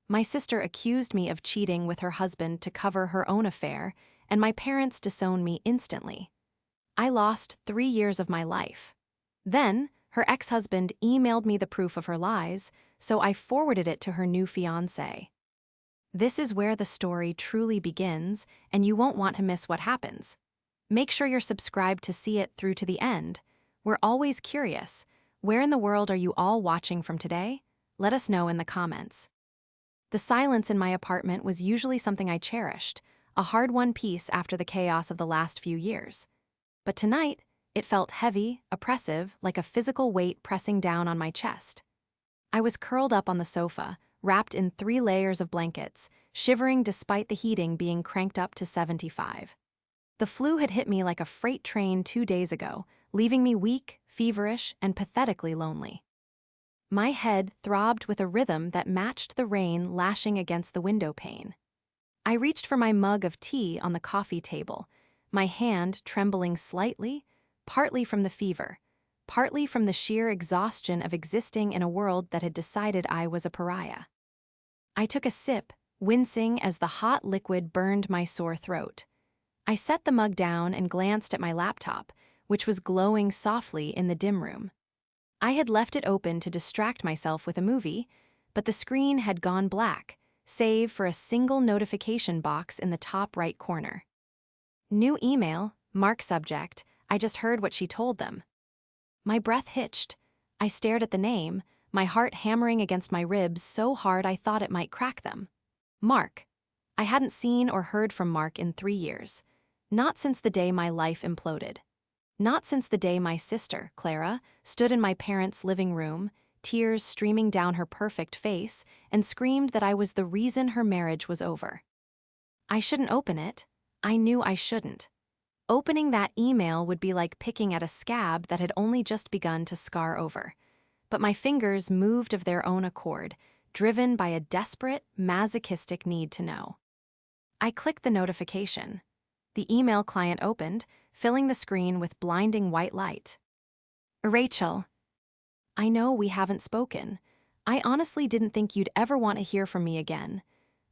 My sister accused me of cheating with her husband to cover her own affair, and my parents disowned me instantly. I lost 3 years of my life. Then, her ex-husband emailed me the proof of her lies, so I forwarded it to her new fiancé. This is where the story truly begins, and you won't want to miss what happens. Make sure you're subscribed to see it through to the end. We're always curious. Where in the world are you all watching from today? Let us know in the comments. The silence in my apartment was usually something I cherished, a hard-won peace after the chaos of the last few years. But tonight, it felt heavy, oppressive, like a physical weight pressing down on my chest. I was curled up on the sofa, wrapped in 3 layers of blankets, shivering despite the heating being cranked up to 75. The flu had hit me like a freight train 2 days ago, leaving me weak, feverish, and pathetically lonely. My head throbbed with a rhythm that matched the rain lashing against the window pane. I reached for my mug of tea on the coffee table, my hand trembling slightly, partly from the fever, partly from the sheer exhaustion of existing in a world that had decided I was a pariah. I took a sip, wincing as the hot liquid burned my sore throat. I set the mug down and glanced at my laptop, which was glowing softly in the dim room. I had left it open to distract myself with a movie, but the screen had gone black, save for a single notification box in the top right corner. New email, mark subject, I just heard what she told them. My breath hitched. I stared at the name, my heart hammering against my ribs so hard I thought it might crack them. Mark. I hadn't seen or heard from Mark in 3 years. Not since the day my life imploded. Not since the day my sister, Clara, stood in my parents' living room, tears streaming down her perfect face, and screamed that I was the reason her marriage was over. I shouldn't open it. I knew I shouldn't. Opening that email would be like picking at a scab that had only just begun to scar over. But my fingers moved of their own accord, driven by a desperate, masochistic need to know. I clicked the notification. The email client opened, filling the screen with blinding white light. Rachel. I know we haven't spoken. I honestly didn't think you'd ever want to hear from me again.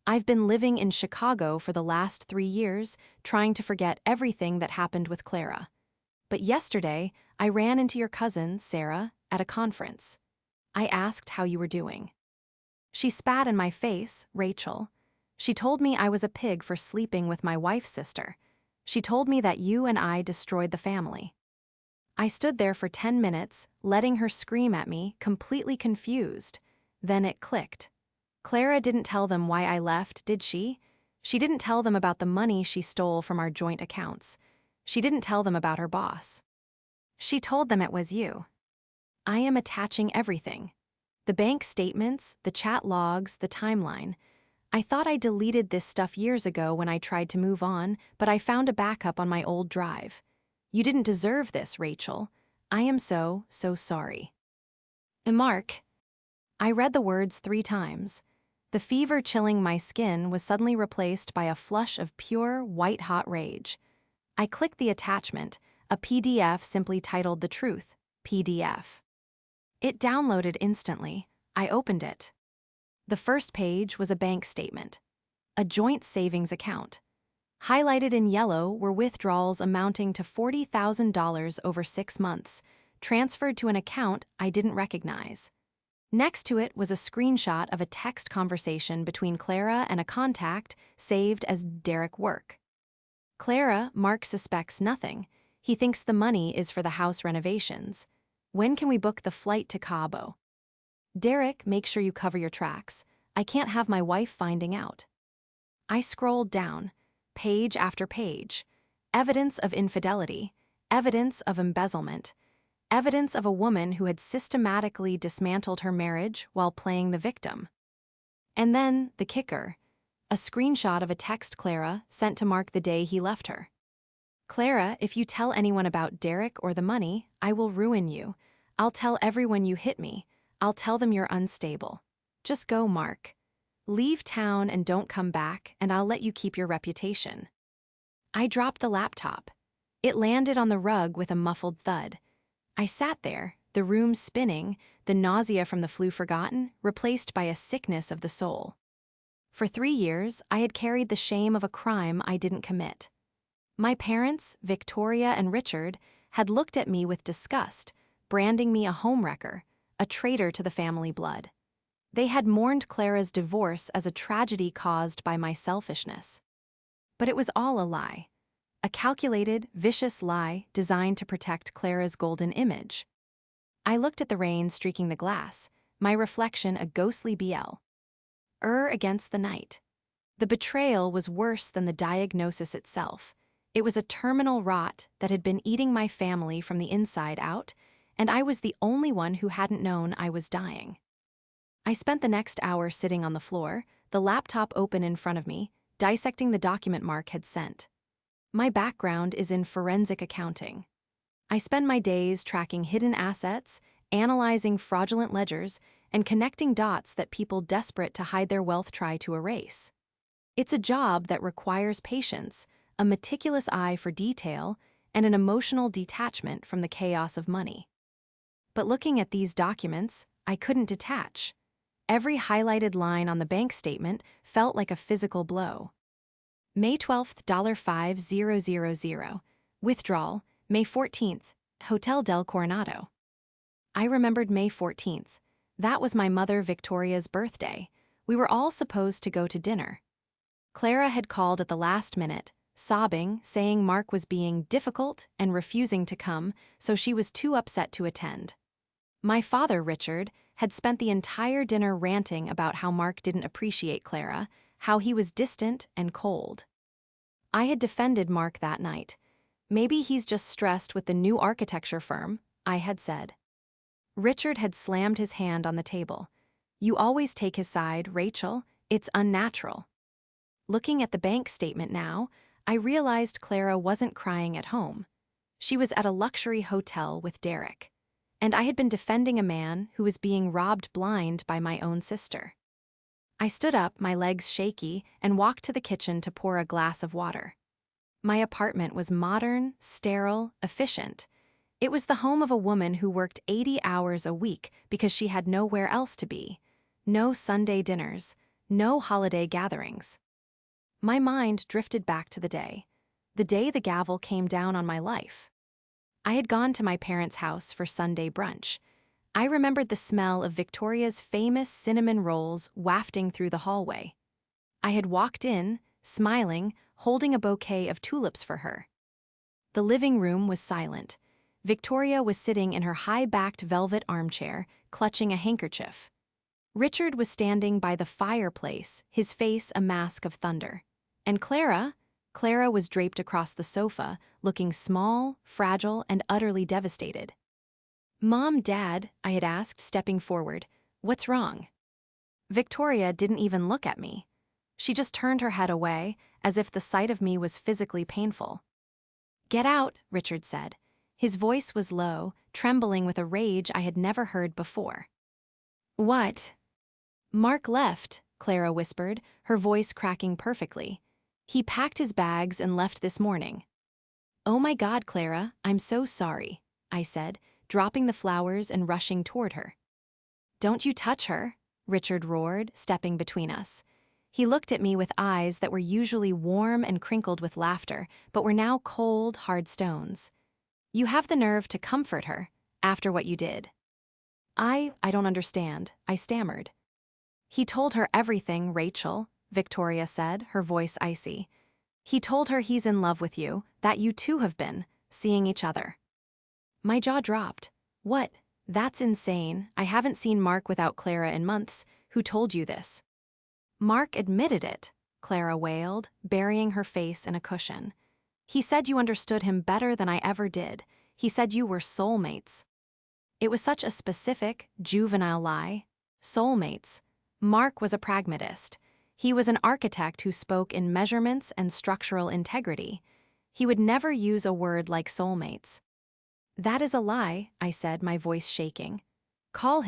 I've been living in Chicago for the last 3 years, trying to forget everything that happened with Clara. But yesterday, I ran into your cousin, Sarah, at a conference. I asked how you were doing. She spat in my face, Rachel. She told me I was a pig for sleeping with my wife's sister. She told me that you and I destroyed the family. I stood there for 10 minutes, letting her scream at me, completely confused. Then it clicked. Clara didn't tell them why I left, did she? She didn't tell them about the money she stole from our joint accounts. She didn't tell them about her boss. She told them it was you. I am attaching everything. The bank statements, the chat logs, the timeline. I thought I deleted this stuff years ago when I tried to move on, but I found a backup on my old drive. You didn't deserve this, Rachel. I am so sorry. Mark. I read the words 3 times. The fever chilling my skin was suddenly replaced by a flush of pure, white-hot rage. I clicked the attachment, a PDF simply titled The Truth, PDF. It downloaded instantly. I opened it. The first page was a bank statement, a joint savings account. Highlighted in yellow were withdrawals amounting to $40,000 over 6 months, transferred to an account I didn't recognize. Next to it was a screenshot of a text conversation between Clara and a contact saved as Derek Work. Clara, Mark suspects nothing. He thinks the money is for the house renovations. When can we book the flight to Cabo? Derek, make sure you cover your tracks. I can't have my wife finding out. I scrolled down, page after page. Evidence of infidelity, evidence of embezzlement, evidence of a woman who had systematically dismantled her marriage while playing the victim. And then, the kicker, a screenshot of a text Clara sent to Mark the day he left her. Clara, if you tell anyone about Derek or the money, I will ruin you. I'll tell everyone you hit me. I'll tell them you're unstable. Just go, Mark. Leave town and don't come back, and I'll let you keep your reputation. I dropped the laptop. It landed on the rug with a muffled thud. I sat there, the room spinning, the nausea from the flu forgotten, replaced by a sickness of the soul. For 3 years, I had carried the shame of a crime I didn't commit. My parents, Victoria and Richard, had looked at me with disgust, branding me a homewrecker, a traitor to the family blood. They had mourned Clara's divorce as a tragedy caused by my selfishness. But it was all a lie. A calculated, vicious lie designed to protect Clara's golden image. I looked at the rain streaking the glass, my reflection a ghostly BL. Against the night. The betrayal was worse than the diagnosis itself. It was a terminal rot that had been eating my family from the inside out, and I was the only one who hadn't known I was dying. I spent the next hour sitting on the floor, the laptop open in front of me, dissecting the document Mark had sent. My background is in forensic accounting. I spend my days tracking hidden assets, analyzing fraudulent ledgers, and connecting dots that people desperate to hide their wealth try to erase. It's a job that requires patience, a meticulous eye for detail, and an emotional detachment from the chaos of money. But looking at these documents, I couldn't detach. Every highlighted line on the bank statement felt like a physical blow. May 12th, $5,000. Withdrawal, May 14th, Hotel del Coronado. I remembered May 14th. That was my mother Victoria's birthday. We were all supposed to go to dinner. Clara had called at the last minute, sobbing, saying Mark was being difficult and refusing to come, so she was too upset to attend. My father, Richard, had spent the entire dinner ranting about how Mark didn't appreciate Clara, how he was distant and cold. I had defended Mark that night. Maybe he's just stressed with the new architecture firm, I had said. Richard had slammed his hand on the table. You always take his side, Rachel. It's unnatural. Looking at the bank statement now, I realized Clara wasn't crying at home. She was at a luxury hotel with Derek. And I had been defending a man who was being robbed blind by my own sister. I stood up, my legs shaky, and walked to the kitchen to pour a glass of water. My apartment was modern, sterile, efficient. It was the home of a woman who worked 80 hours a week because she had nowhere else to be. No Sunday dinners, no holiday gatherings. My mind drifted back to the day the gavel came down on my life. I had gone to my parents' house for Sunday brunch. I remembered the smell of Victoria's famous cinnamon rolls wafting through the hallway. I had walked in, smiling, holding a bouquet of tulips for her. The living room was silent. Victoria was sitting in her high-backed velvet armchair, clutching a handkerchief. Richard was standing by the fireplace, his face a mask of thunder. And Clara was draped across the sofa, looking small, fragile, and utterly devastated. Mom, Dad, I had asked, stepping forward, what's wrong? Victoria didn't even look at me. She just turned her head away, as if the sight of me was physically painful. Get out, Richard said. His voice was low, trembling with a rage I had never heard before. What? Mark left, Clara whispered, her voice cracking perfectly. He packed his bags and left this morning. Oh my God, Clara, I'm so sorry, I said, dropping the flowers and rushing toward her. Don't you touch her, Richard roared, stepping between us. He looked at me with eyes that were usually warm and crinkled with laughter, but were now cold, hard stones. You have the nerve to comfort her, after what you did. I don't understand, I stammered. He told her everything, Rachel, Victoria said, her voice icy. He told her he's in love with you, that you two have been, seeing each other. My jaw dropped. What? That's insane. I haven't seen Mark without Clara in months. Who told you this? Mark admitted it, Clara wailed, burying her face in a cushion. He said you understood him better than I ever did. He said you were soulmates. It was such a specific, juvenile lie. Soulmates. Mark was a pragmatist. He was an architect who spoke in measurements and structural integrity. He would never use a word like soulmates. That is a lie, I said, my voice shaking. Call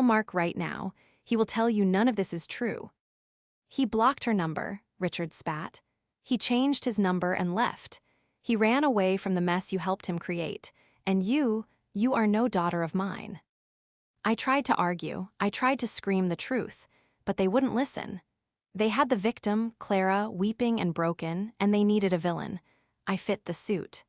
Mark right now. He will tell you none of this is true. He blocked her number, Richard spat. He changed his number and left. He ran away from the mess you helped him create. And you are no daughter of mine. I tried to argue, I tried to scream the truth, but they wouldn't listen. They had the victim, Clara, weeping and broken, and they needed a villain. I fit the suit.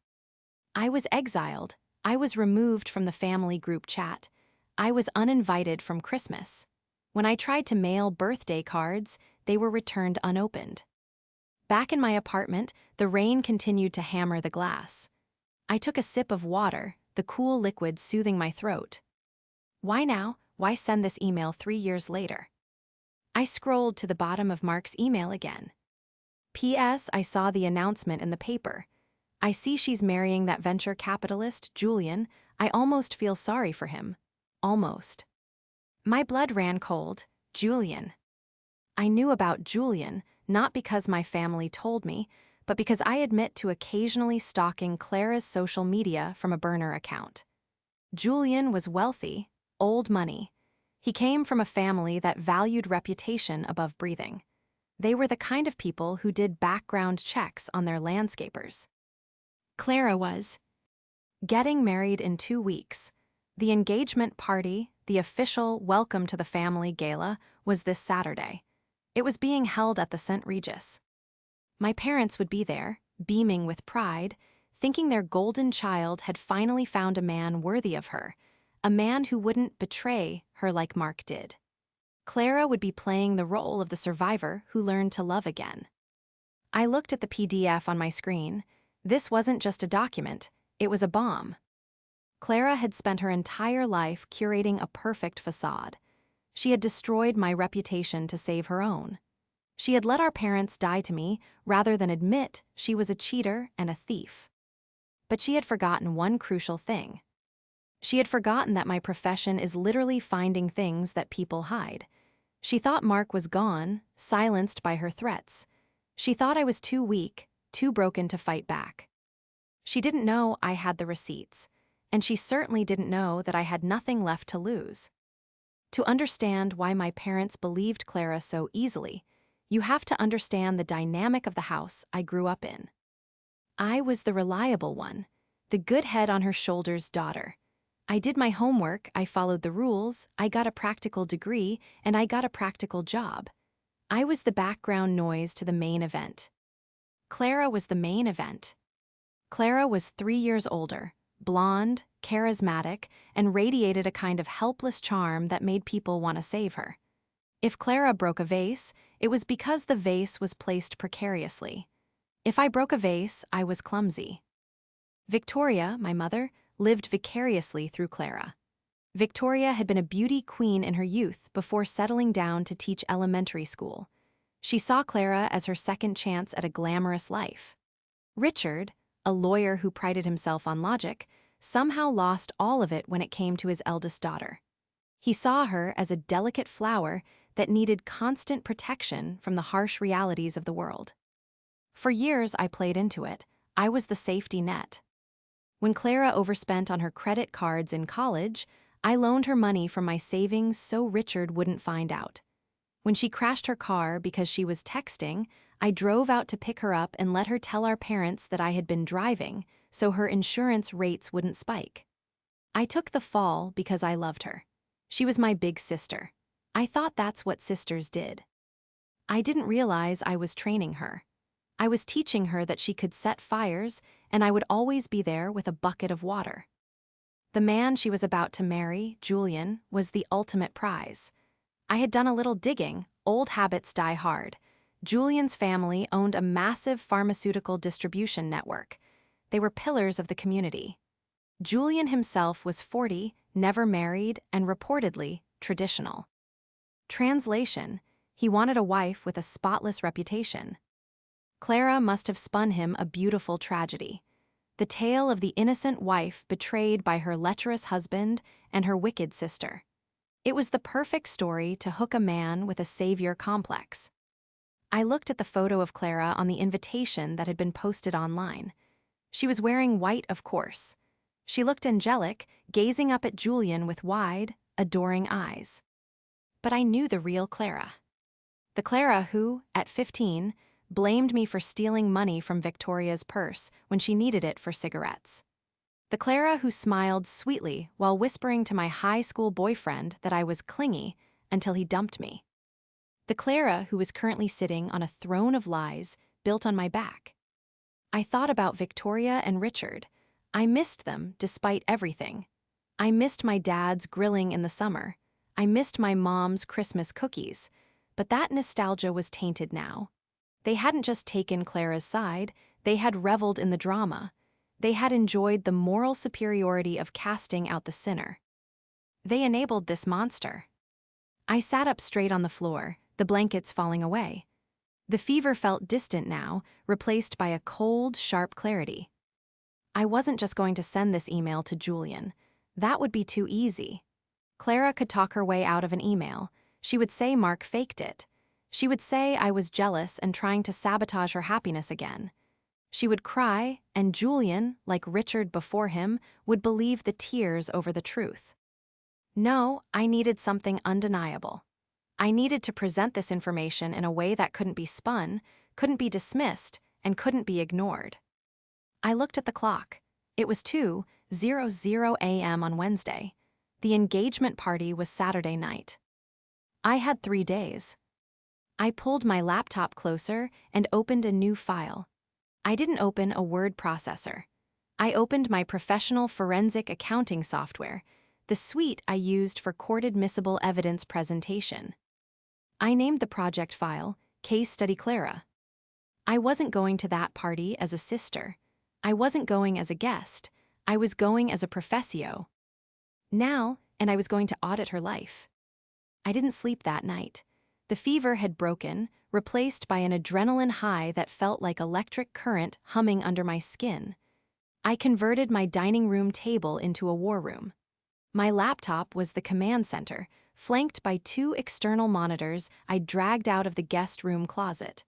I was exiled. I was removed from the family group chat. I was uninvited from Christmas. When I tried to mail birthday cards, they were returned unopened. Back in my apartment, the rain continued to hammer the glass. I took a sip of water, the cool liquid soothing my throat. Why now? Why send this email 3 years later? I scrolled to the bottom of Mark's email again. P.S. I saw the announcement in the paper. I see she's marrying that venture capitalist, Julian. I almost feel sorry for him. Almost. My blood ran cold. Julian. I knew about Julian, not because my family told me, but because I admit to occasionally stalking Clara's social media from a burner account. Julian was wealthy, old money. He came from a family that valued reputation above breathing. They were the kind of people who did background checks on their landscapers. Clara was getting married in 2 weeks. The engagement party, the official welcome to the family gala, was this Saturday. It was being held at the St. Regis. My parents would be there, beaming with pride, thinking their golden child had finally found a man worthy of her, a man who wouldn't betray her like Mark did. Clara would be playing the role of the survivor who learned to love again. I looked at the PDF on my screen. This wasn't just a document, it was a bomb. Clara had spent her entire life curating a perfect facade. She had destroyed my reputation to save her own. She had let our parents die to me rather than admit she was a cheater and a thief. But she had forgotten one crucial thing. She had forgotten that my profession is literally finding things that people hide. She thought Mark was gone, silenced by her threats. She thought I was too weak, too broken to fight back. She didn't know I had the receipts, and she certainly didn't know that I had nothing left to lose. To understand why my parents believed Clara so easily, you have to understand the dynamic of the house I grew up in. I was the reliable one, the good head on her shoulders daughter. I did my homework, I followed the rules, I got a practical degree, and I got a practical job. I was the background noise to the main event. Clara was the main event. Clara was 3 years older, blonde, charismatic, and radiated a kind of helpless charm that made people want to save her. If Clara broke a vase, it was because the vase was placed precariously. If I broke a vase, I was clumsy. Victoria, my mother, lived vicariously through Clara. Victoria had been a beauty queen in her youth before settling down to teach elementary school. She saw Clara as her second chance at a glamorous life. Richard, a lawyer who prided himself on logic, somehow lost all of it when it came to his eldest daughter. He saw her as a delicate flower that needed constant protection from the harsh realities of the world. For years, I played into it. I was the safety net. When Clara overspent on her credit cards in college, I loaned her money from my savings so Richard wouldn't find out. When she crashed her car because she was texting, I drove out to pick her up and let her tell our parents that I had been driving, so her insurance rates wouldn't spike. I took the fall because I loved her. She was my big sister. I thought that's what sisters did. I didn't realize I was training her. I was teaching her that she could set fires, and I would always be there with a bucket of water. The man she was about to marry, Julian, was the ultimate prize. I had done a little digging. Old habits die hard. Julian's family owned a massive pharmaceutical distribution network. They were pillars of the community. Julian himself was 40, never married, and reportedly traditional. Translation: he wanted a wife with a spotless reputation. Clara must have spun him a beautiful tragedy. The tale of the innocent wife betrayed by her lecherous husband and her wicked sister. It was the perfect story to hook a man with a savior complex. I looked at the photo of Clara on the invitation that had been posted online. She was wearing white, of course. She looked angelic, gazing up at Julian with wide, adoring eyes. But I knew the real Clara. The Clara who, at 15, blamed me for stealing money from Victoria's purse when she needed it for cigarettes. The Clara who smiled sweetly while whispering to my high school boyfriend that I was clingy until he dumped me. The Clara who was currently sitting on a throne of lies built on my back. I thought about Victoria and Richard. I missed them despite everything. I missed my dad's grilling in the summer. I missed my mom's Christmas cookies. But that nostalgia was tainted now. They hadn't just taken Clara's side, they had reveled in the drama. They had enjoyed the moral superiority of casting out the sinner. They enabled this monster. I sat up straight on the floor, the blankets falling away. The fever felt distant now, replaced by a cold, sharp clarity. I wasn't just going to send this email to Julian. That would be too easy. Clara could talk her way out of an email. She would say Mark faked it. She would say I was jealous and trying to sabotage her happiness again. She would cry, and Julian, like Richard before him, would believe the tears over the truth. No, I needed something undeniable. I needed to present this information in a way that couldn't be spun, couldn't be dismissed, and couldn't be ignored. I looked at the clock. It was 2:00 a.m. on Wednesday. The engagement party was Saturday night. I had 3 days. I pulled my laptop closer and opened a new file. I didn't open a word processor. I opened my professional forensic accounting software, the suite I used for court-admissible evidence presentation. I named the project file Case Study Clara. I wasn't going to that party as a sister. I wasn't going as a guest. I was going as a professio. Now, and I was going to audit her life. I didn't sleep that night. The fever had broken, replaced by an adrenaline high that felt like electric current humming under my skin. I converted my dining room table into a war room. My laptop was the command center, flanked by 2 external monitors I dragged out of the guest room closet.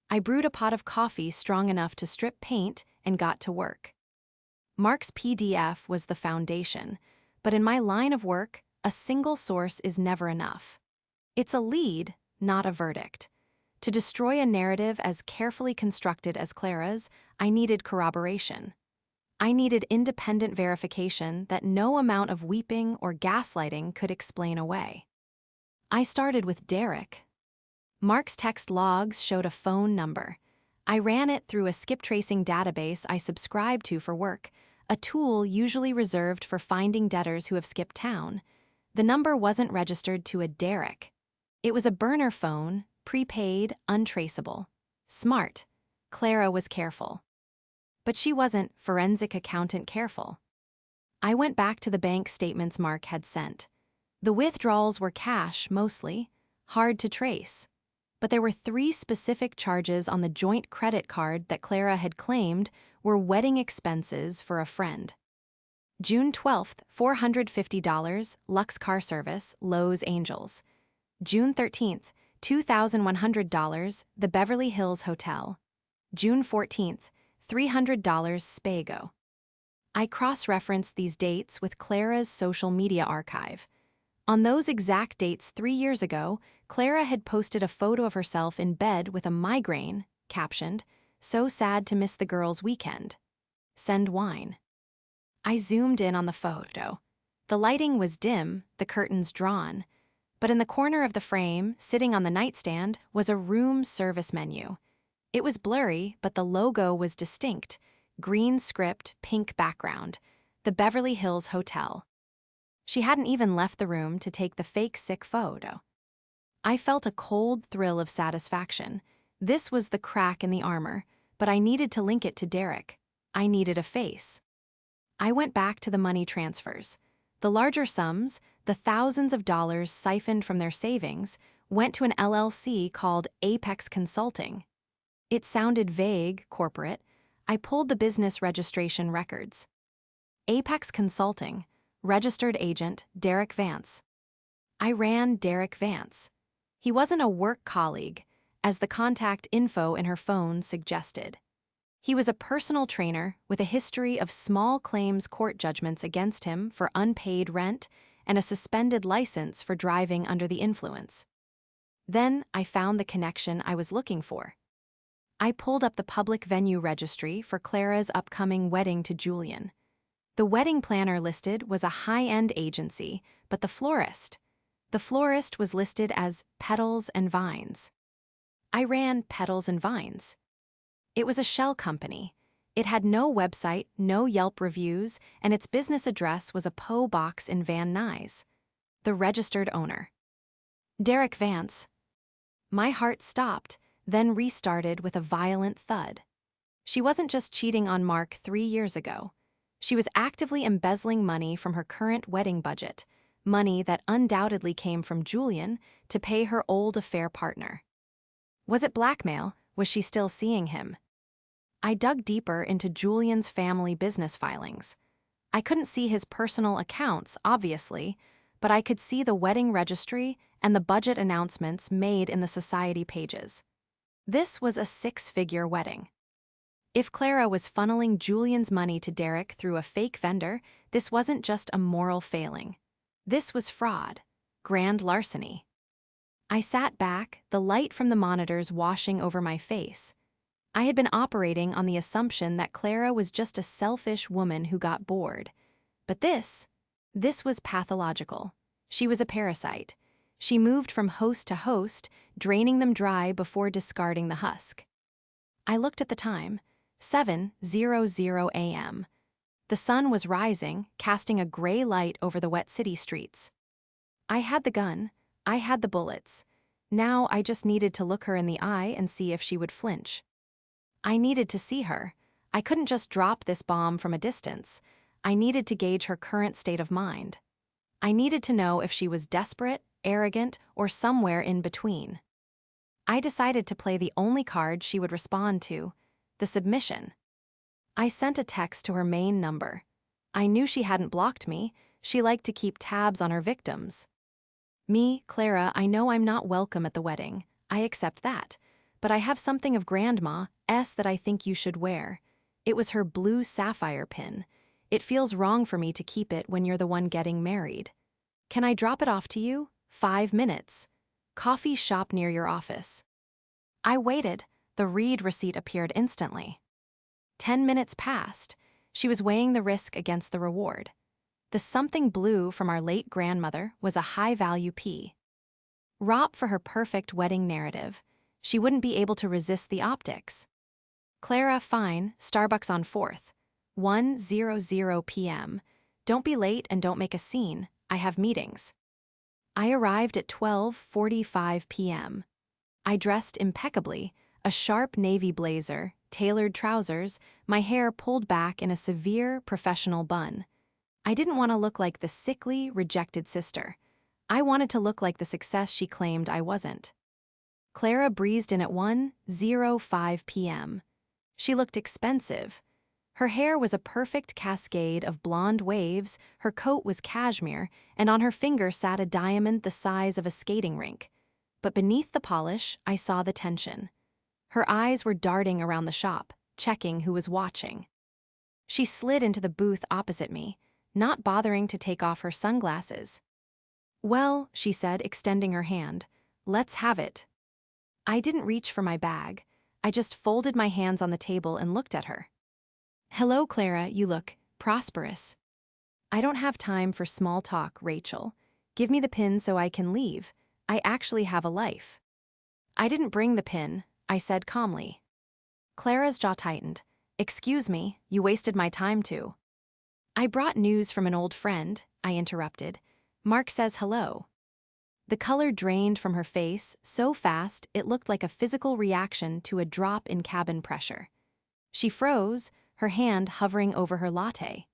I brewed a pot of coffee strong enough to strip paint and got to work. Mark's PDF was the foundation, but in my line of work, a single source is never enough. It's a lead, not a verdict. To destroy a narrative as carefully constructed as Clara's, I needed corroboration. I needed independent verification that no amount of weeping or gaslighting could explain away. I started with Derek. Mark's text logs showed a phone number. I ran it through a skip tracing database I subscribed to for work, a tool usually reserved for finding debtors who have skipped town. The number wasn't registered to a Derek. It was a burner phone, prepaid, untraceable. Smart. Clara was careful. But she wasn't forensic accountant careful. I went back to the bank statements Mark had sent. The withdrawals were cash, mostly, hard to trace. But there were 3 specific charges on the joint credit card that Clara had claimed were wedding expenses for a friend. June 12th, $450, Lux Car Service, Lowe's Angels. June 13th, $2,100, the Beverly Hills Hotel. June 14th, $300, Spago. I cross-referenced these dates with Clara's social media archive. On those exact dates 3 years ago, Clara had posted a photo of herself in bed with a migraine, captioned, "So sad to miss the girls' weekend. Send wine." I zoomed in on the photo. The lighting was dim, the curtains drawn. But in the corner of the frame, sitting on the nightstand, was a room service menu. It was blurry, but the logo was distinct. Green script, pink background. The Beverly Hills Hotel. She hadn't even left the room to take the fake sick photo. I felt a cold thrill of satisfaction. This was the crack in the armor, but I needed to link it to Derek. I needed a face. I went back to the money transfers. The larger sums, the thousands of dollars siphoned from their savings, went to an LLC called Apex Consulting. It sounded vague, corporate. I pulled the business registration records. Apex Consulting, registered agent Derek Vance. I ran Derek Vance. He wasn't a work colleague, as the contact info in her phone suggested. He was a personal trainer with a history of small claims court judgments against him for unpaid rent and a suspended license for driving under the influence. Then I found the connection I was looking for. I pulled up the public venue registry for Clara's upcoming wedding to Julian. The wedding planner listed was a high-end agency, but the florist, The florist was listed as Petals and Vines. I ran Petals and Vines. It was a shell company. It had no website, no Yelp reviews, and its business address was a P.O. box in Van Nuys. The registered owner. Derek Vance. My heart stopped, then restarted with a violent thud. She wasn't just cheating on Mark 3 years ago. She was actively embezzling money from her current wedding budget, money that undoubtedly came from Julian to pay her old affair partner. Was it blackmail? Was she still seeing him? I dug deeper into Julian's family business filings. I couldn't see his personal accounts, obviously, but I could see the wedding registry and the budget announcements made in the society pages. This was a 6-figure wedding. If Clara was funneling Julian's money to Derek through a fake vendor, this wasn't just a moral failing. This was fraud, grand larceny. I sat back, the light from the monitors washing over my face. I had been operating on the assumption that Clara was just a selfish woman who got bored. But this was pathological. She was a parasite. She moved from host to host, draining them dry before discarding the husk. I looked at the time, 7:00 a.m. The sun was rising, casting a gray light over the wet city streets. I had the gun. I had the bullets. Now I just needed to look her in the eye and see if she would flinch. I needed to see her. I couldn't just drop this bomb from a distance. I needed to gauge her current state of mind. I needed to know if she was desperate, arrogant, or somewhere in between. I decided to play the only card she would respond to, the submission. I sent a text to her main number. I knew she hadn't blocked me. She liked to keep tabs on her victims. Me, Clara, I know I'm not welcome at the wedding. I accept that. But I have something of Grandma S that I think you should wear. It was her blue sapphire pin. It feels wrong for me to keep it when you're the one getting married. Can I drop it off to you? 5 minutes. Coffee shop near your office. I waited. The read receipt appeared instantly. 10 minutes passed. She was weighing the risk against the reward. The something blue from our late grandmother was a high-value P. ROP for her perfect wedding narrative. She wouldn't be able to resist the optics. Clara, fine, Starbucks on 4th. 1:00 p.m. Don't be late and don't make a scene. I have meetings. I arrived at 12:45 p.m. I dressed impeccably, a sharp navy blazer, tailored trousers, my hair pulled back in a severe professional bun. I didn't want to look like the sickly, rejected sister. I wanted to look like the success she claimed I wasn't. Clara breezed in at 1:05 p.m. She looked expensive. Her hair was a perfect cascade of blonde waves, her coat was cashmere, and on her finger sat a diamond the size of a skating rink. But beneath the polish, I saw the tension. Her eyes were darting around the shop, checking who was watching. She slid into the booth opposite me, not bothering to take off her sunglasses. "Well," she said, extending her hand, "let's have it." I didn't reach for my bag. I just folded my hands on the table and looked at her. "Hello, Clara, you look prosperous." "I don't have time for small talk, Rachel. Give me the pin so I can leave. I actually have a life." "I didn't bring the pin," I said calmly. Clara's jaw tightened. "Excuse me, you wasted my time too." "I brought news from an old friend," I interrupted. "Mark says hello." The color drained from her face so fast it looked like a physical reaction to a drop in cabin pressure. She froze, her hand hovering over her latte.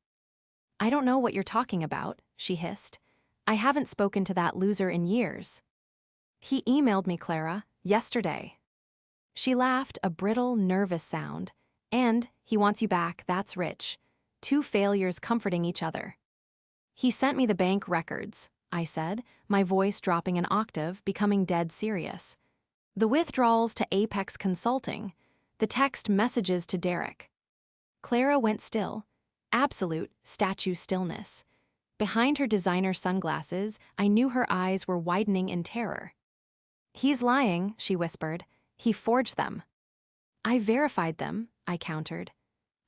"I don't know what you're talking about," she hissed. "I haven't spoken to that loser in years." "He emailed me, Clara, yesterday." She laughed, a brittle, nervous sound. "And he wants you back, that's rich. 2 failures comforting each other." "He sent me the bank records," I said, my voice dropping an octave, becoming dead serious. "The withdrawals to Apex Consulting, the text messages to Derek." Clara went still. Absolute, statue stillness. Behind her designer sunglasses, I knew her eyes were widening in terror. "He's lying," she whispered. "He forged them." "I verified them," I countered.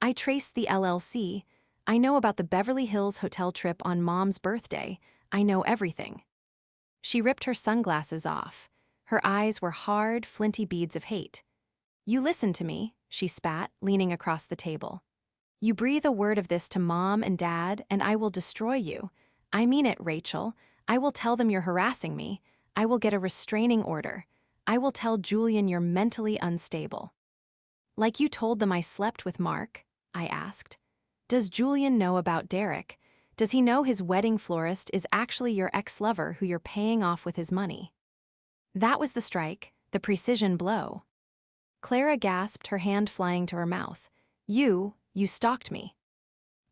"I traced the LLC. I know about the Beverly Hills hotel trip on Mom's birthday. I know everything." She ripped her sunglasses off. Her eyes were hard, flinty beads of hate. "You listen to me," she spat, leaning across the table. "You breathe a word of this to Mom and Dad, and I will destroy you. I mean it, Rachel. I will tell them you're harassing me. I will get a restraining order. I will tell Julian you're mentally unstable." "Like you told them I slept with Mark?" I asked. "Does Julian know about Derek? Does he know his wedding florist is actually your ex-lover who you're paying off with his money?" That was the strike, the precision blow. Clara gasped, her hand flying to her mouth. You stalked me."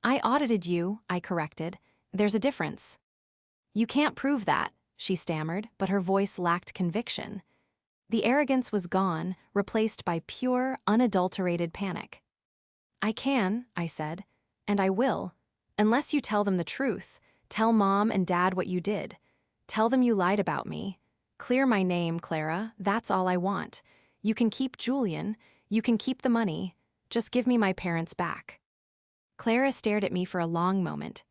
"I audited you," I corrected. "There's a difference." "You can't prove that," she stammered, but her voice lacked conviction. The arrogance was gone, replaced by pure, unadulterated panic. "I can," I said, "and I will. Unless you tell them the truth, tell Mom and Dad what you did. Tell them you lied about me. Clear my name, Clara, that's all I want. You can keep Julian, you can keep the money, just give me my parents back." Clara stared at me for a long moment.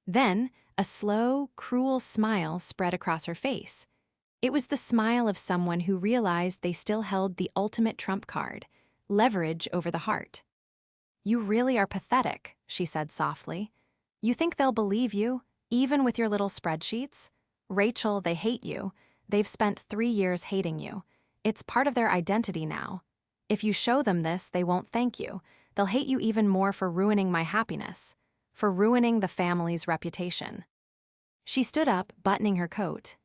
Then, a slow, cruel smile spread across her face. It was the smile of someone who realized they still held the ultimate trump card, leverage over the heart. "You really are pathetic," she said softly. "You think they'll believe you, even with your little spreadsheets? Rachel, they hate you. They've spent 3 years hating you. It's part of their identity now. If you show them this, they won't thank you. They'll hate you even more for ruining my happiness, for ruining the family's reputation." She stood up, buttoning her coat.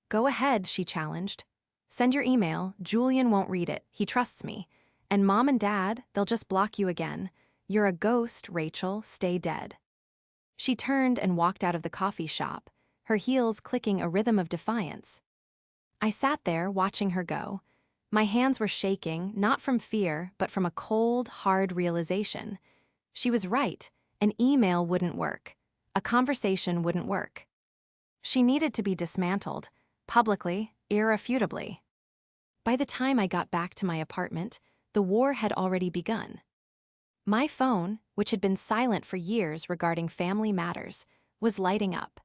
"Go ahead," she challenged. "Send your email. Julian won't read it. He trusts me. And Mom and Dad, they'll just block you again. You're a ghost, Rachel. Stay dead." She turned and walked out of the coffee shop, her heels clicking a rhythm of defiance. I sat there, watching her go. My hands were shaking, not from fear, but from a cold, hard realization. She was right. An email wouldn't work. A conversation wouldn't work. She needed to be dismantled, publicly, irrefutably. By the time I got back to my apartment, the war had already begun. My phone, which had been silent for years regarding family matters, was lighting up.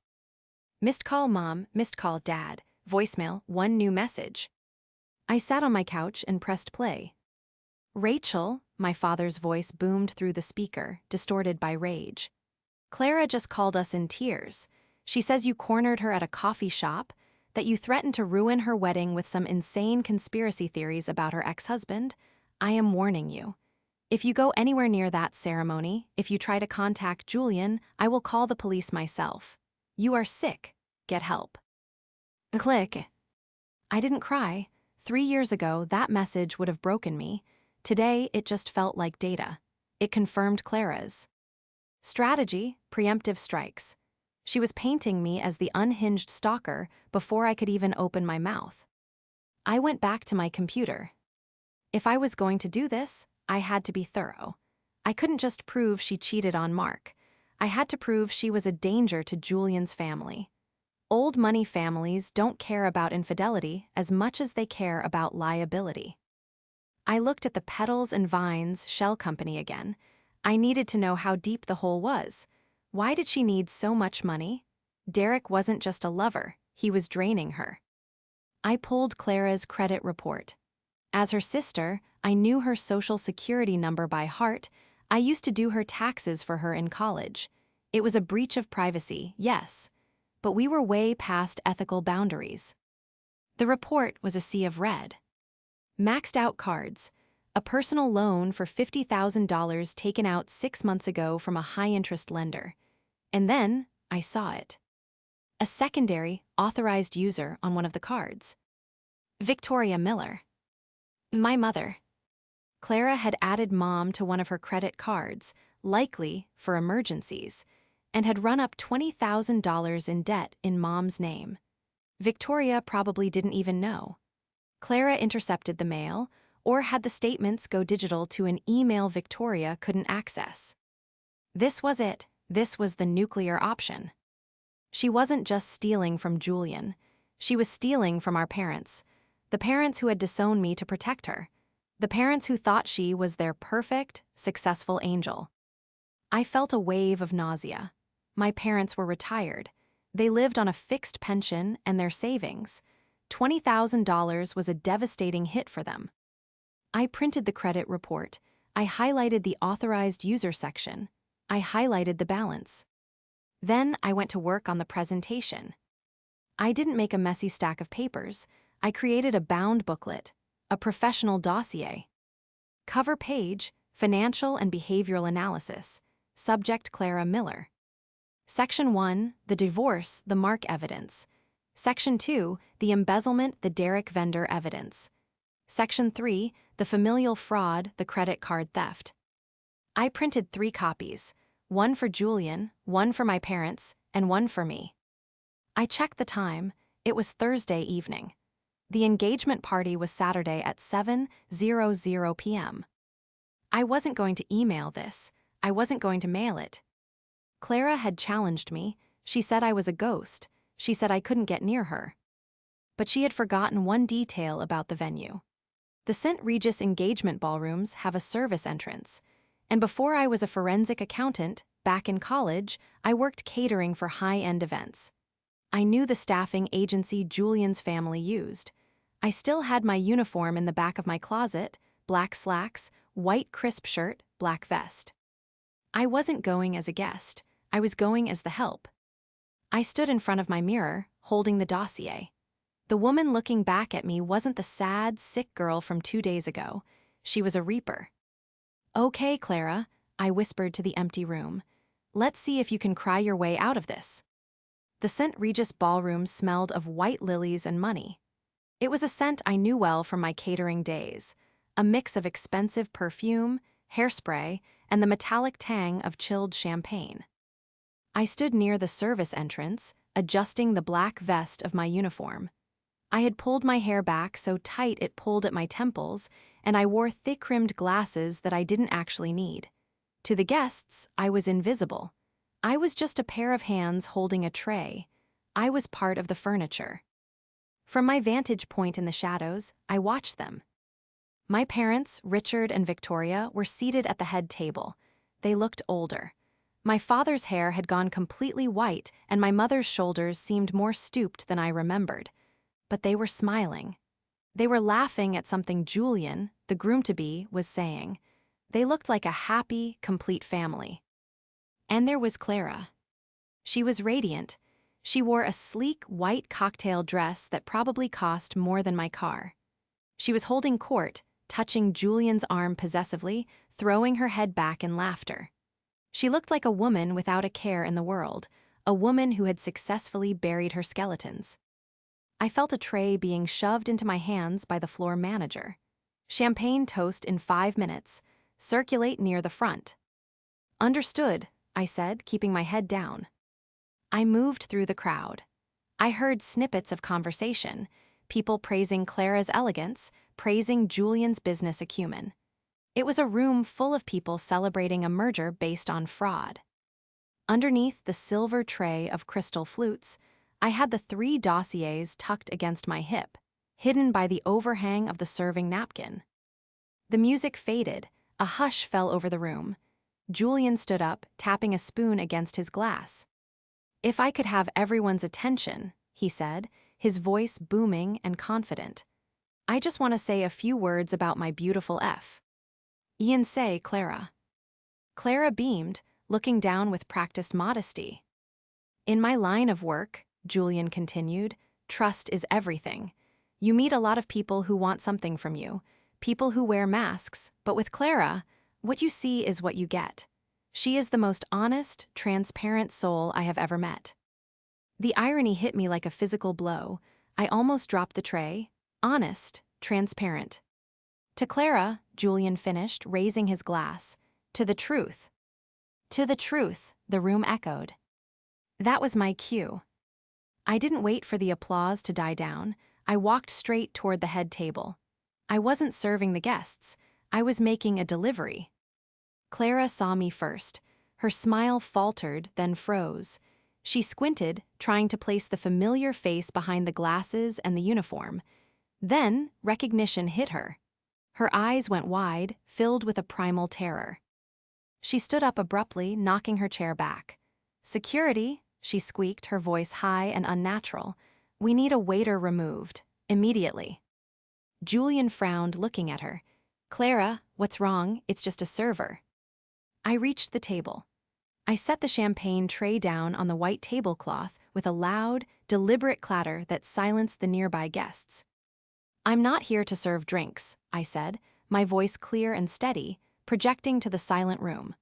Missed call Mom, missed call Dad, voicemail, one new message. I sat on my couch and pressed play. "Rachel," my father's voice boomed through the speaker, distorted by rage. "Clara just called us in tears. She says you cornered her at a coffee shop, that you threatened to ruin her wedding with some insane conspiracy theories about her ex-husband. I am warning you. If you go anywhere near that ceremony, if you try to contact Julian, I will call the police myself. You are sick. Get help." Click. I didn't cry. 3 years ago, that message would have broken me. Today, it just felt like data. It confirmed Clara's strategy, preemptive strikes. She was painting me as the unhinged stalker before I could even open my mouth. I went back to my computer. If I was going to do this, I had to be thorough. I couldn't just prove she cheated on Mark. I had to prove she was a danger to Julian's family. Old money families don't care about infidelity as much as they care about liability. I looked at the Petals and Vines shell company again. I needed to know how deep the hole was. Why did she need so much money? Derek wasn't just a lover, he was draining her. I pulled Clara's credit report. As her sister, I knew her social security number by heart. I used to do her taxes for her in college. It was a breach of privacy, yes, but we were way past ethical boundaries. The report was a sea of red. Maxed out cards, a personal loan for $50,000 taken out 6 months ago from a high-interest lender. And then, I saw it. A secondary, authorized user on one of the cards. Victoria Miller. My mother. Clara had added Mom to one of her credit cards, likely for emergencies, and had run up $20,000 in debt in Mom's name. Victoria probably didn't even know. Clara intercepted the mail, or had the statements go digital to an email Victoria couldn't access. This was it. This was the nuclear option. She wasn't just stealing from Julian. She was stealing from our parents. The parents who had disowned me to protect her. The parents who thought she was their perfect, successful angel. I felt a wave of nausea. My parents were retired. They lived on a fixed pension and their savings. $20,000 was a devastating hit for them. I printed the credit report. I highlighted the authorized user section. I highlighted the balance. Then I went to work on the presentation. I didn't make a messy stack of papers. I created a bound booklet, a professional dossier. Cover page, financial and behavioral analysis. Subject Clara Miller. Section 1, the divorce, the mark evidence. Section 2, the embezzlement, the Derek vendor evidence. Section 3, the familial fraud, the credit card theft. I printed 3 copies, one for Julian, one for my parents, and one for me. I checked the time. It was Thursday evening. The engagement party was Saturday at 7:00 p.m. I wasn't going to email this. I wasn't going to mail it. Clara had challenged me. She said I was a ghost. She said I couldn't get near her. But she had forgotten one detail about the venue. The St. Regis engagement ballrooms have a service entrance, and before I was a forensic accountant, back in college, I worked catering for high-end events. I knew the staffing agency Julian's family used. I still had my uniform in the back of my closet, black slacks, white crisp shirt, black vest. I wasn't going as a guest. I was going as the help. I stood in front of my mirror, holding the dossier. The woman looking back at me wasn't the sad, sick girl from 2 days ago. She was a reaper. "Okay, Clara," I whispered to the empty room. "Let's see if you can cry your way out of this." The St. Regis ballroom smelled of white lilies and money. It was a scent I knew well from my catering days, a mix of expensive perfume, hairspray, and the metallic tang of chilled champagne. I stood near the service entrance, adjusting the black vest of my uniform. I had pulled my hair back so tight it pulled at my temples, and I wore thick-rimmed glasses that I didn't actually need. To the guests, I was invisible. I was just a pair of hands holding a tray. I was part of the furniture. From my vantage point in the shadows, I watched them. My parents, Richard and Victoria, were seated at the head table. They looked older. My father's hair had gone completely white, and my mother's shoulders seemed more stooped than I remembered. But they were smiling. They were laughing at something Julian, the groom-to-be, was saying. They looked like a happy, complete family. And there was Clara. She was radiant. She wore a sleek, white cocktail dress that probably cost more than my car. She was holding court, touching Julian's arm possessively, throwing her head back in laughter. She looked like a woman without a care in the world, a woman who had successfully buried her skeletons. I felt a tray being shoved into my hands by the floor manager. "Champagne toast in 5 minutes. Circulate near the front." "Understood," I said, keeping my head down. I moved through the crowd. I heard snippets of conversation, people praising Clara's elegance, praising Julian's business acumen. It was a room full of people celebrating a merger based on fraud. Underneath the silver tray of crystal flutes, I had the 3 dossiers tucked against my hip, hidden by the overhang of the serving napkin. The music faded, a hush fell over the room. Julian stood up, tapping a spoon against his glass. "If I could have everyone's attention," he said, his voice booming and confident. "I just want to say a few words about my beautiful Fiancé, Clara." Clara beamed, looking down with practiced modesty. "In my line of work," Julian continued, "trust is everything. You meet a lot of people who want something from you, people who wear masks, but with Clara, what you see is what you get. She is the most honest, transparent soul I have ever met." The irony hit me like a physical blow. I almost dropped the tray. Honest, transparent. "To Clara," Julian finished, raising his glass. "To the truth." "To the truth," the room echoed. That was my cue. I didn't wait for the applause to die down. I walked straight toward the head table. I wasn't serving the guests. I was making a delivery. Clara saw me first. Her smile faltered, then froze. She squinted, trying to place the familiar face behind the glasses and the uniform. Then, recognition hit her. Her eyes went wide, filled with a primal terror. She stood up abruptly, knocking her chair back. "Security," she squeaked, her voice high and unnatural. "We need a waiter removed. Immediately." Julian frowned, looking at her. "Clara, what's wrong? It's just a server." I reached the table. I set the champagne tray down on the white tablecloth with a loud, deliberate clatter that silenced the nearby guests. "I'm not here to serve drinks," I said, my voice clear and steady, projecting to the silent room.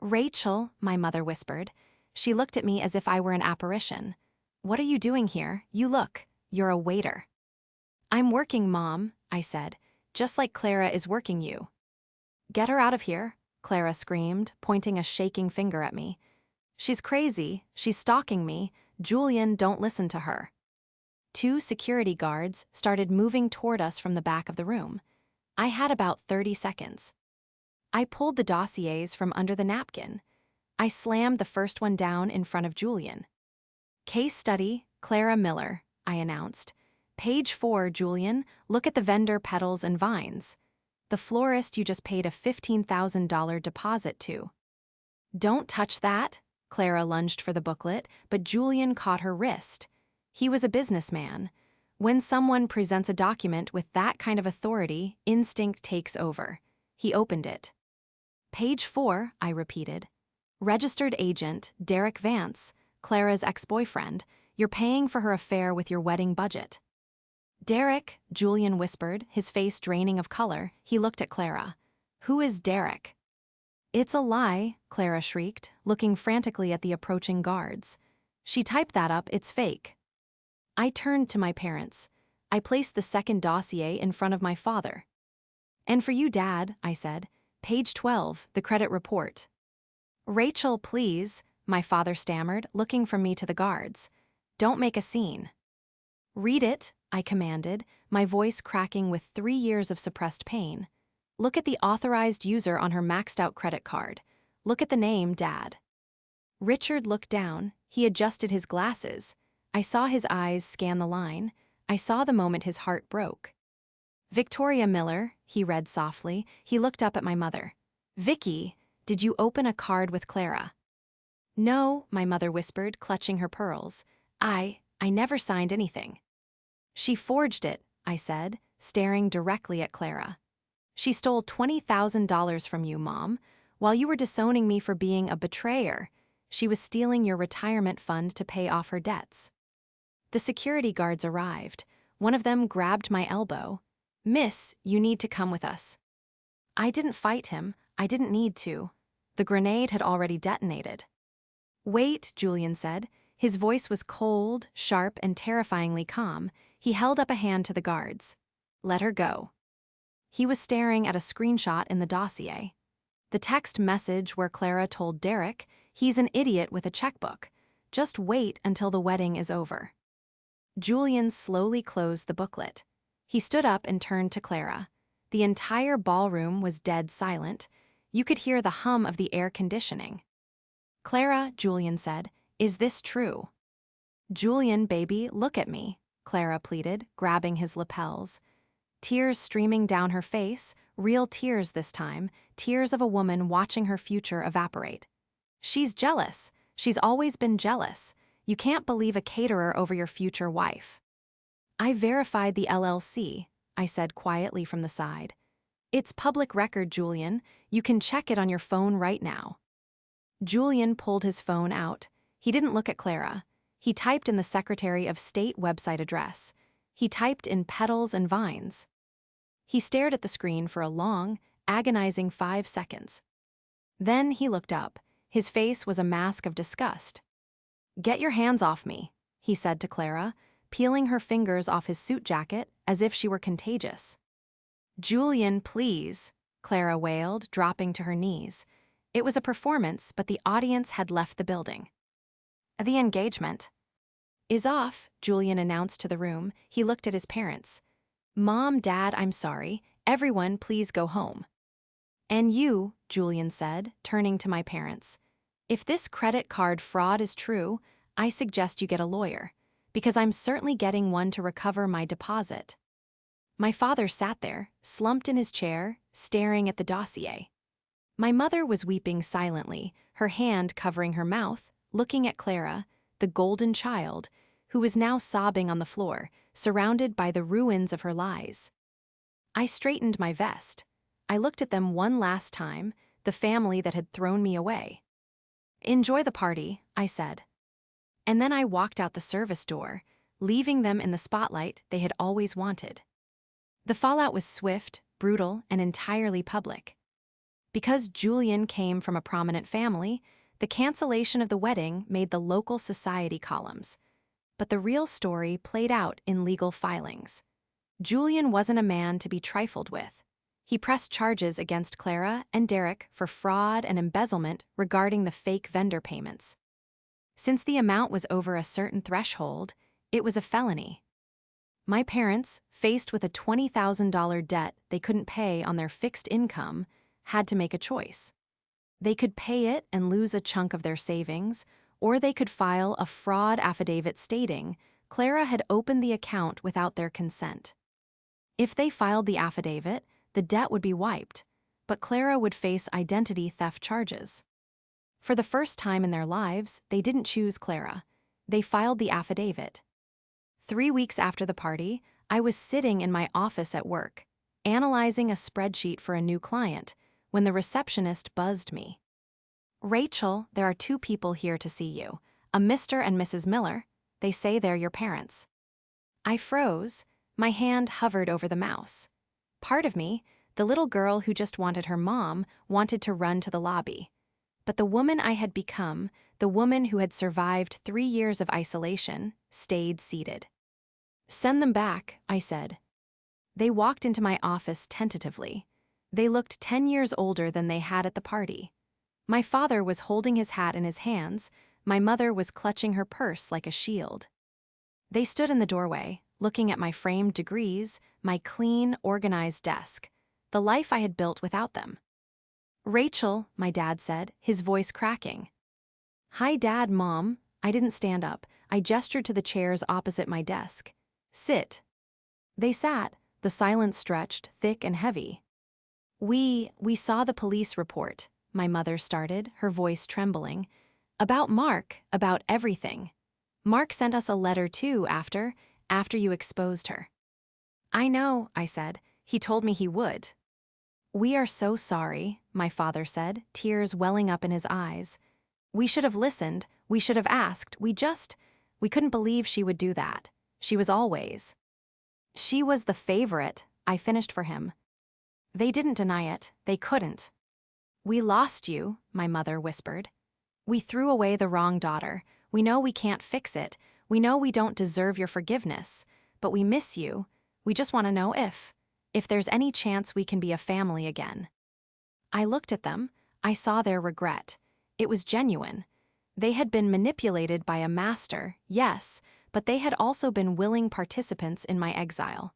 "Rachel," my mother whispered. She looked at me as if I were an apparition. "What are you doing here? You're a waiter." "I'm working, Mom," I said, "just like Clara is working you." "Get her out of here," Clara screamed, pointing a shaking finger at me. "She's crazy. She's stalking me. Julian, don't listen to her." 2 security guards started moving toward us from the back of the room. I had about 30 seconds. I pulled the dossiers from under the napkin. I slammed the first one down in front of Julian. "Case study, Clara Miller," I announced. "Page 4, Julian, look at the vendor petals and vines. The florist you just paid a $15,000 deposit to." "Don't touch that." Clara lunged for the booklet, but Julian caught her wrist. He was a businessman. When someone presents a document with that kind of authority, instinct takes over. He opened it. "Page 4, I repeated. "Registered agent, Derek Vance, Clara's ex-boyfriend. You're paying for her affair with your wedding budget." "Derek," Julian whispered, his face draining of color. He looked at Clara. "Who is Derek?" "It's a lie," Clara shrieked, looking frantically at the approaching guards. "She typed that up, it's fake." I turned to my parents. I placed the second dossier in front of my father. "And for you, Dad," I said, "page 12, the credit report." "Rachel, please," my father stammered, looking from me to the guards. "Don't make a scene." "Read it," I commanded, my voice cracking with 3 years of suppressed pain. "Look at the authorized user on her maxed-out credit card. Look at the name, Dad." Richard looked down. He adjusted his glasses. I saw his eyes scan the line. I saw the moment his heart broke. "Victoria Miller," he read softly. He looked up at my mother. "Vicky, did you open a card with Clara?" "No," my mother whispered, clutching her pearls. I never signed anything." "She forged it," I said, staring directly at Clara. "She stole $20,000 from you, Mom, while you were disowning me for being a betrayer. She was stealing your retirement fund to pay off her debts." The security guards arrived. One of them grabbed my elbow. "Miss, you need to come with us." I didn't fight him. I didn't need to. The grenade had already detonated. "Wait," Julian said. His voice was cold, sharp, and terrifyingly calm. He held up a hand to the guards. "Let her go." He was staring at a screenshot in the dossier. The text message where Clara told Derek, "He's an idiot with a checkbook. Just wait until the wedding is over." Julian slowly closed the booklet. He stood up and turned to Clara. The entire ballroom was dead silent. You could hear the hum of the air conditioning. "Clara," Julian said, "is this true?" "Julian, baby, look at me," Clara pleaded, grabbing his lapels. Tears streaming down her face, real tears this time, tears of a woman watching her future evaporate. "She's jealous. She's always been jealous. You can't believe a caterer over your future wife." "I verified the LLC," I said quietly from the side. "It's public record, Julian. You can check it on your phone right now." Julian pulled his phone out. He didn't look at Clara. He typed in the Secretary of State website address. He typed in petals and vines. He stared at the screen for a long, agonizing 5 seconds. Then he looked up. His face was a mask of disgust. "Get your hands off me," he said to Clara, peeling her fingers off his suit jacket as if she were contagious. "Julian, please," Clara wailed, dropping to her knees. It was a performance, but the audience had left the building. "The engagement is off," Julian announced to the room. He looked at his parents. "Mom, Dad, I'm sorry. Everyone, please go home." "And you," Julian said, turning to my parents. "If this credit card fraud is true, I suggest you get a lawyer, because I'm certainly getting one to recover my deposit." My father sat there, slumped in his chair, staring at the dossier. My mother was weeping silently, her hand covering her mouth, looking at Clara, the golden child, who was now sobbing on the floor, surrounded by the ruins of her lies. I straightened my vest. I looked at them one last time, the family that had thrown me away. "Enjoy the party," I said. And then I walked out the service door, leaving them in the spotlight they had always wanted. The fallout was swift, brutal, and entirely public. Because Julian came from a prominent family, the cancellation of the wedding made the local society columns. But the real story played out in legal filings. Julian wasn't a man to be trifled with. He pressed charges against Clara and Derek for fraud and embezzlement regarding the fake vendor payments. Since the amount was over a certain threshold, it was a felony. My parents, faced with a $20,000 debt they couldn't pay on their fixed income, had to make a choice. They could pay it and lose a chunk of their savings, or they could file a fraud affidavit stating Clara had opened the account without their consent. If they filed the affidavit, the debt would be wiped, but Clara would face identity theft charges. For the first time in their lives, they didn't choose Clara. They filed the affidavit. 3 weeks after the party, I was sitting in my office at work, analyzing a spreadsheet for a new client, when the receptionist buzzed me. "Rachel, there are 2 people here to see you, a Mr. and Mrs. Miller. They say they're your parents." I froze. My hand hovered over the mouse. Part of me, the little girl who just wanted her mom, wanted to run to the lobby. But the woman I had become, the woman who had survived 3 years of isolation, stayed seated. "Send them back," I said. They walked into my office tentatively. They looked 10 years older than they had at the party. My father was holding his hat in his hands. My mother was clutching her purse like a shield. They stood in the doorway, looking at my framed degrees, my clean, organized desk, the life I had built without them. "Rachel," my dad said, his voice cracking. "Hi, Dad, Mom." I didn't stand up. I gestured to the chairs opposite my desk. "Sit." They sat, the silence stretched, thick and heavy. We saw the police report," my mother started, her voice trembling. "About Mark, about everything. Mark sent us a letter too after you exposed her." "I know," I said. "He told me he would." "We are so sorry," my father said, tears welling up in his eyes. "We should have listened, we should have asked, we couldn't believe she would do that. She was always." "She was the favorite," I finished for him. "They didn't deny it, they couldn't." "We lost you," my mother whispered. "We threw away the wrong daughter. We know we can't fix it. We know we don't deserve your forgiveness. But we miss you. We just want to know if there's any chance we can be a family again." I looked at them. I saw their regret. It was genuine. They had been manipulated by a master, yes, but they had also been willing participants in my exile.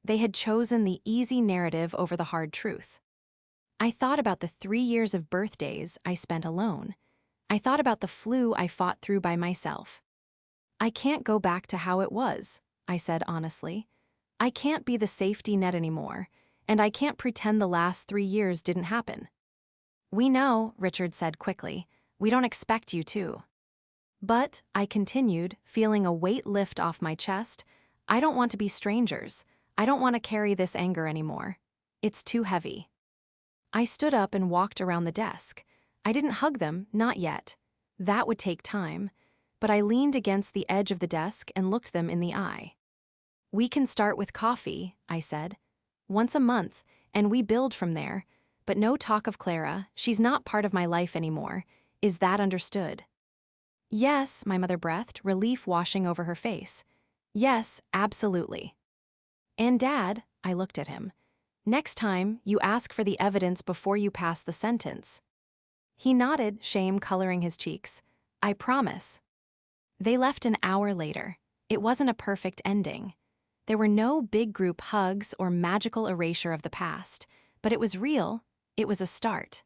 They had chosen the easy narrative over the hard truth. I thought about the 3 years of birthdays I spent alone. I thought about the flu I fought through by myself. "I can't go back to how it was," I said honestly. "I can't be the safety net anymore, and I can't pretend the last 3 years didn't happen." "We know," Richard said quickly. "We don't expect you to." "But," I continued, feeling a weight lift off my chest, "I don't want to be strangers. I don't want to carry this anger anymore. It's too heavy." I stood up and walked around the desk. I didn't hug them, not yet. That would take time. But I leaned against the edge of the desk and looked them in the eye. "We can start with coffee," I said. "Once a month, and we build from there. But no talk of Clara. She's not part of my life anymore. Is that understood?" "Yes," my mother breathed, relief washing over her face. "Yes, absolutely." "And Dad," I looked at him, "next time, you ask for the evidence before you pass the sentence." He nodded, shame coloring his cheeks. "I promise." They left an hour later. It wasn't a perfect ending. There were no big group hugs or magical erasure of the past, but it was real. It was a start.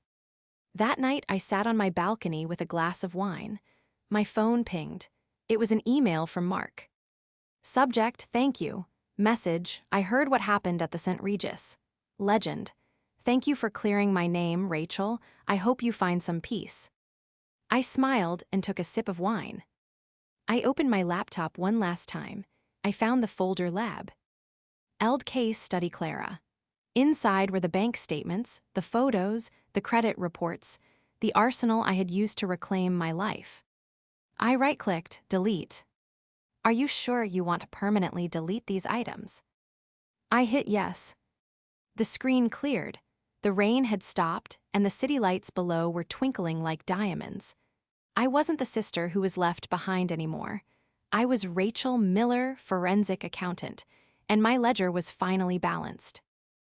That night, I sat on my balcony with a glass of wine. My phone pinged. It was an email from Mark. Subject, thank you. Message, I heard what happened at the St. Regis. Legend, thank you for clearing my name, Rachel. I hope you find some peace. I smiled and took a sip of wine. I opened my laptop one last time. I found the folder lab. Eld case study Clara. Inside were the bank statements, the photos, the credit reports, the arsenal I had used to reclaim my life. I right-clicked, delete. Are you sure you want to permanently delete these items? I hit yes. The screen cleared. The rain had stopped, and the city lights below were twinkling like diamonds. I wasn't the sister who was left behind anymore. I was Rachel Miller, forensic accountant, and my ledger was finally balanced.